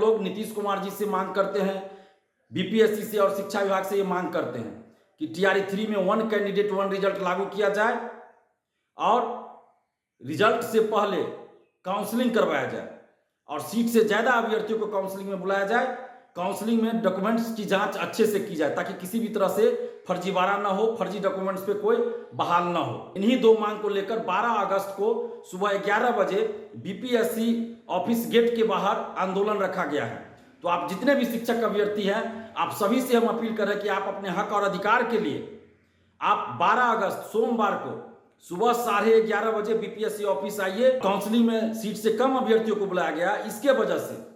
हम लोग नीतीश कुमार जी से मांग करते हैं, बीपीएससी से और शिक्षा विभाग से ये मांग करते हैं कि टीआरई 3 में 1 कैंडिडेट 1 रिजल्ट लागू किया जाए और रिजल्ट से पहले काउंसलिंग करवाया जाए और सीट से ज़्यादा अभ्यर्थियों को काउंसलिंग में बुलाया जाए। काउंसलिंग में डॉक्यूमेंट्स की जांच अच्छे से की जाए ताकि किसी भी तरह से फर्जीवाड़ा ना हो, फर्जी डॉक्यूमेंट्स पे कोई बहाल ना हो। इन्हीं दो मांग को लेकर 12 अगस्त को सुबह 11 बजे बीपीएससी ऑफिस गेट के बाहर आंदोलन रखा गया है। तो आप जितने भी शिक्षक अभ्यर्थी हैं, आप सभी से हम अपील कर रहे हैं कि आप अपने हक और अधिकार के लिए आप 12 अगस्त सोमवार को सुबह 11:30 बजे बीपीएससी ऑफिस आइए। काउंसलिंग में सीट से कम अभ्यर्थियों को बुलाया गया, इसके वजह से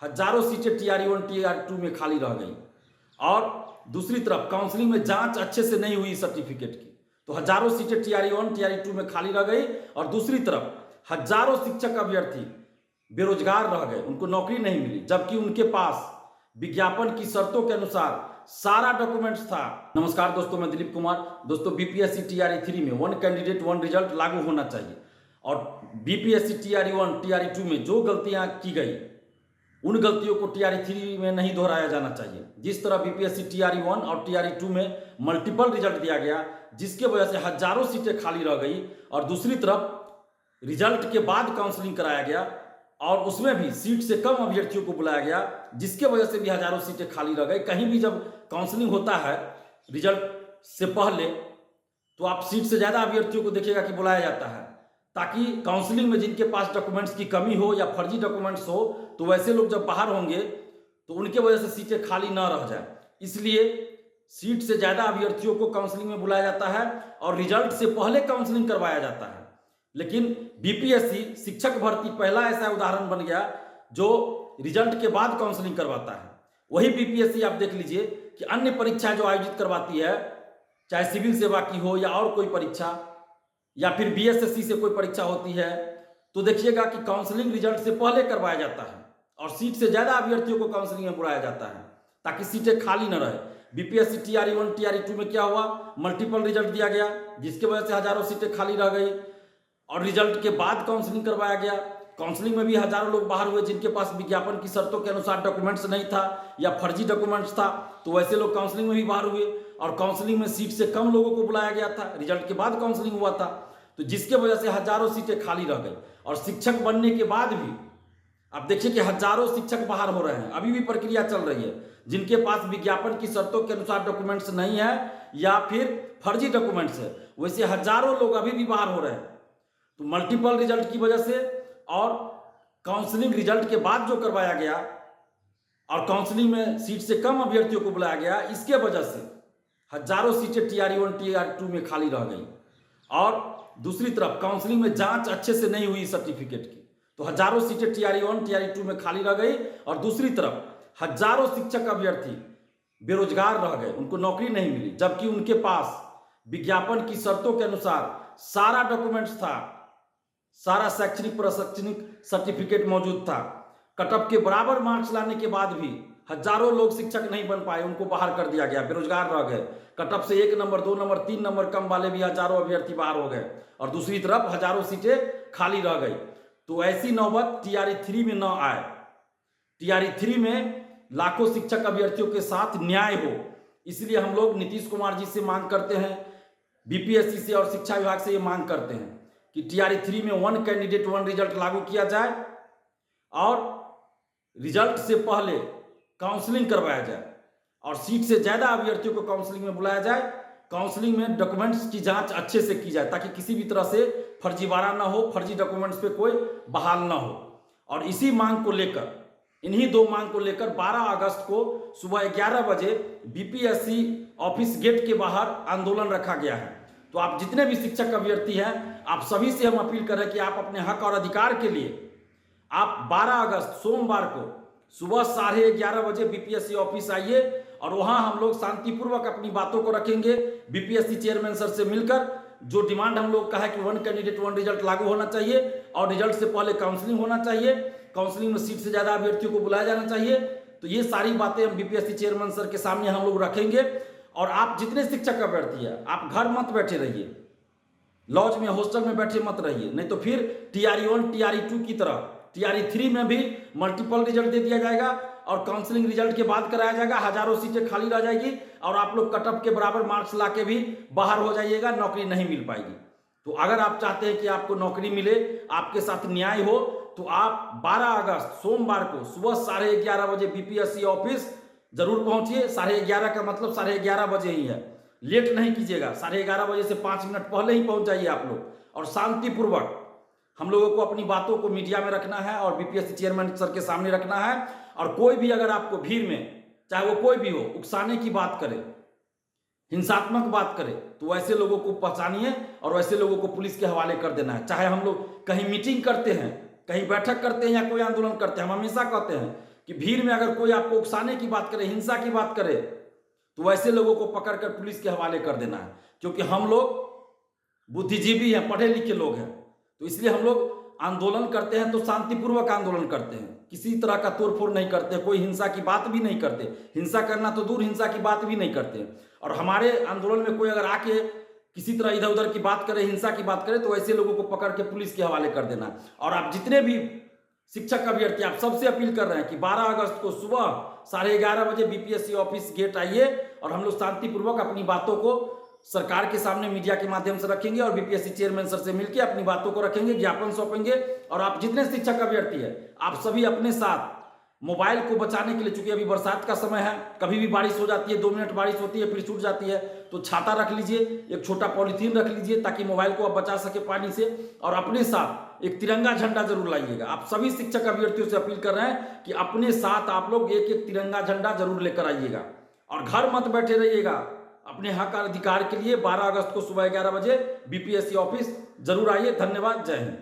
हजारों सीटें टीआरई 1 टीआरई 2 में खाली रह गई और दूसरी तरफ काउंसलिंग में जांच अच्छे से नहीं हुई सर्टिफिकेट की, तो हजारों सीटें टीआरई 1 टीआरई 2 में खाली रह गई और दूसरी तरफ हजारों शिक्षक अभ्यर्थी बेरोजगार रह गए, उनको नौकरी नहीं मिली, जबकि उनके पास विज्ञापन की शर्तों के अनुसार सारा डॉक्यूमेंट्स था। नमस्कार दोस्तों, मैं दिलीप कुमार। दोस्तों, बीपीएससी टीआरई 3 में 1 कैंडिडेट 1 रिजल्ट लागू होना चाहिए और बीपीएससी टीआरई 1 टीआरई 2 में जो गलतियां की गई उन गलतियों को टीआरई 3 में नहीं दोहराया जाना चाहिए। जिस तरह बीपीएससी टीआरई 1 और टीआरई 2 में मल्टीपल रिजल्ट दिया गया, जिसके वजह से हजारों सीटें खाली रह गई और दूसरी तरफ रिजल्ट के बाद काउंसलिंग कराया गया और उसमें भी सीट से कम अभ्यर्थियों को बुलाया गया, जिसके वजह से भी हजारों सीटें खाली रह गई। कहीं भी जब काउंसलिंग होता है रिजल्ट से पहले, तो आप सीट से ज्यादा अभ्यर्थियों को देखिएगा कि बुलाया जाता है, ताकि काउंसलिंग में जिनके पास डॉक्यूमेंट्स की कमी हो या फर्जी डॉक्यूमेंट्स हो, तो वैसे लोग जब बाहर होंगे तो उनके वजह से सीटें खाली ना रह जाए। इसलिए सीट से ज्यादा अभ्यर्थियों को काउंसलिंग में बुलाया जाता है और रिजल्ट से पहले काउंसलिंग करवाया जाता है। लेकिन बीपीएससी शिक्षक भर्ती पहला ऐसा उदाहरण बन गया जो रिजल्ट के बाद काउंसलिंग करवाता है। वही बीपीएससी आप देख लीजिए कि अन्य परीक्षाएं जो आयोजित करवाती है, चाहे सिविल सेवा की हो या और कोई परीक्षा या फिर बीएसएससी से कोई परीक्षा होती है, तो देखिएगा कि काउंसलिंग रिजल्ट से पहले करवाया जाता है और सीट से ज्यादा अभ्यर्थियों को काउंसलिंग में बुलाया जाता है ताकि सीटें खाली न रहे। बीपीएससी टीआरई 1 टीआरई 2 में क्या हुआ, मल्टीपल रिजल्ट दिया गया, जिसके वजह से हजारों सीटें खाली रह गई और रिजल्ट के बाद काउंसलिंग करवाया गया। काउंसलिंग में भी हजारों लोग बाहर हुए जिनके पास विज्ञापन की शर्तों के अनुसार डॉक्यूमेंट्स नहीं था या फर्जी डॉक्यूमेंट्स था, तो वैसे लोग काउंसलिंग में भी बाहर हुए और काउंसलिंग में सीट से कम लोगों को बुलाया गया था, रिजल्ट के बाद काउंसलिंग हुआ था, तो जिसके वजह से हजारों सीटें खाली रह गई। और शिक्षक बनने के बाद भी आप देखिए कि हजारों शिक्षक बाहर हो रहे हैं, अभी भी प्रक्रिया चल रही है। जिनके पास विज्ञापन की शर्तों के अनुसार डॉक्यूमेंट्स नहीं है या फिर फर्जी डॉक्यूमेंट्स है, वैसे हजारों लोग अभी भी बाहर हो रहे हैं। तो मल्टीपल रिजल्ट की वजह से और काउंसलिंग रिजल्ट के बाद जो करवाया गया और काउंसलिंग में सीट से कम अभ्यर्थियों को बुलाया गया, इसके वजह से हजारों सीटें टीआरई 1 टीआरई 2 में खाली रह गई और दूसरी तरफ काउंसलिंग में जांच अच्छे से नहीं हुई सर्टिफिकेट की, तो हजारों सीटें टीआरई 1 टीआरई 2 में खाली रह गई और दूसरी तरफ हजारों शिक्षक अभ्यर्थी बेरोजगार रह गए, उनको नौकरी नहीं मिली, जबकि उनके पास विज्ञापन की शर्तों के अनुसार सारा डॉक्यूमेंट्स था, सारा शैक्षणिक प्रशैक्षणिक सर्टिफिकेट मौजूद था। कटअप के बराबर मार्क्स लाने के बाद भी हजारों लोग शिक्षक नहीं बन पाए, उनको बाहर कर दिया गया, बेरोजगार रह गए। कटअप से 1 नंबर 2 नंबर 3 नंबर कम वाले भी हजारों अभ्यर्थी बाहर हो गए और दूसरी तरफ हजारों सीटें खाली रह गई। तो ऐसी नौबत टीआरई 3 में न आए। टीआरई 3 में लाखों शिक्षक अभ्यर्थियों के साथ न्याय हो, इसलिए हम लोग नीतीश कुमार जी से मांग करते हैं, बीपीएससी से और शिक्षा विभाग से ये मांग करते हैं कि टीआरई 3 में 1 कैंडिडेट 1 रिजल्ट लागू किया जाए और रिजल्ट से पहले काउंसलिंग करवाया जाए और सीट से ज्यादा अभ्यर्थियों को काउंसलिंग में बुलाया जाए। काउंसलिंग में डॉक्यूमेंट्स की जांच अच्छे से की जाए ताकि किसी भी तरह से फर्जीवाड़ा ना हो, फर्जी डॉक्यूमेंट्स पे कोई बहाल ना हो। और इसी मांग को लेकर, इन्हीं दो मांग को लेकर 12 अगस्त को सुबह 11 बजे बीपीएससी ऑफिस गेट के बाहर आंदोलन रखा गया है। तो आप जितने भी शिक्षक अभ्यर्थी हैं, आप सभी से हम अपील कर रहे हैं कि आप अपने हक और अधिकार के लिए आप 12 अगस्त सोमवार को सुबह 11:30 बजे बीपीएससी ऑफिस आइए और वहां हम लोग शांतिपूर्वक अपनी बातों को रखेंगे। बीपीएससी चेयरमैन सर से मिलकर जो डिमांड हम लोग का है कि 1 कैंडिडेट 1 रिजल्ट लागू होना चाहिए और रिजल्ट से पहले काउंसलिंग होना चाहिए, काउंसलिंग में सीट से ज्यादा अभ्यर्थियों को बुलाया जाना चाहिए, तो ये सारी बातें हम बीपीएससी चेयरमैन सर के सामने हम लोग रखेंगे। और आप जितने शिक्षक अभ्यर्थी है, आप घर मत बैठे रहिए, लॉज में हॉस्टल में बैठे मत रहिए, नहीं तो फिर टीआरई 1 टीआरई 2 की तरह टीआरई 3 में भी मल्टीपल रिजल्ट दे दिया जाएगा और काउंसलिंग रिजल्ट के बाद कराया जाएगा। हजारों सीटें खाली रह जाएगी और आप लोग कटअप के बराबर मार्क्स ला के भी बाहर हो जाइएगा, नौकरी नहीं मिल पाएगी। तो अगर आप चाहते हैं कि आपको नौकरी मिले, आपके साथ न्याय हो, तो आप 12 अगस्त सोमवार को सुबह 11:30 बजे बीपीएससी ऑफिस जरूर पहुंचिए। 11:30 का मतलब 11:30 बजे ही है, लेट नहीं कीजिएगा। 11:30 बजे से 5 मिनट पहले ही पहुंच जाइए आप लोग, और शांतिपूर्वक हम लोगों को अपनी बातों को मीडिया में रखना है और बीपीएससी चेयरमैन सर के सामने रखना है। और कोई भी अगर आपको भीड़ में, चाहे वो कोई भी हो, उकसाने की बात करे, हिंसात्मक बात करे, तो वैसे लोगों को पहचानिए और वैसे लोगों को पुलिस के हवाले कर देना है। चाहे हम लोग कहीं मीटिंग करते हैं, कहीं बैठक करते हैं या कोई आंदोलन करते हैं, हम हमेशा कहते हैं कि भीड़ में अगर कोई आपको उकसाने की बात करे, हिंसा की बात करे, तो वैसे लोगों को पकड़कर पुलिस के हवाले कर देना है। क्योंकि हम लोग बुद्धिजीवी हैं, पढ़े लिखे लोग हैं, तो इसलिए हम लोग आंदोलन करते हैं तो शांतिपूर्वक आंदोलन करते हैं, किसी तरह का तोड़फोड़ नहीं करते, कोई हिंसा की बात भी नहीं करते। हिंसा करना तो दूर, हिंसा की बात भी नहीं करते। और हमारे आंदोलन में कोई अगर आके किसी तरह इधर उधर की बात करे, हिंसा की बात करे, तो ऐसे लोगों को पकड़ के पुलिस के हवाले कर देना। और आप जितने भी शिक्षक अभ्यर्थी, आप सबसे अपील कर रहे हैं कि 12 अगस्त को सुबह 11:30 बजे बीपीएससी ऑफिस गेट आइए और हम लोग शांतिपूर्वक अपनी बातों को सरकार के सामने मीडिया के माध्यम से रखेंगे और बीपीएससी चेयरमैन सर से मिलकर अपनी बातों को रखेंगे, ज्ञापन सौंपेंगे। और आप जितने शिक्षक अभ्यर्थी है, आप सभी अपने साथ मोबाइल को बचाने के लिए, चूंकि अभी बरसात का समय है, कभी भी बारिश हो जाती है, 2 मिनट बारिश होती है फिर छूट जाती है, तो छाता रख लीजिए, एक छोटा पॉलीथीन रख लीजिए ताकि मोबाइल को आप बचा सके पानी से। और अपने साथ एक तिरंगा झंडा जरूर लाइएगा। आप सभी शिक्षक अभ्यर्थियों से अपील कर रहे हैं कि अपने साथ आप लोग एक एक तिरंगा झंडा जरूर लेकर आइएगा और घर मत बैठे रहिएगा। अपने हक और अधिकार के लिए 12 अगस्त को सुबह 11 बजे बीपीएससी ऑफिस जरूर आइए। धन्यवाद, जय हिंद।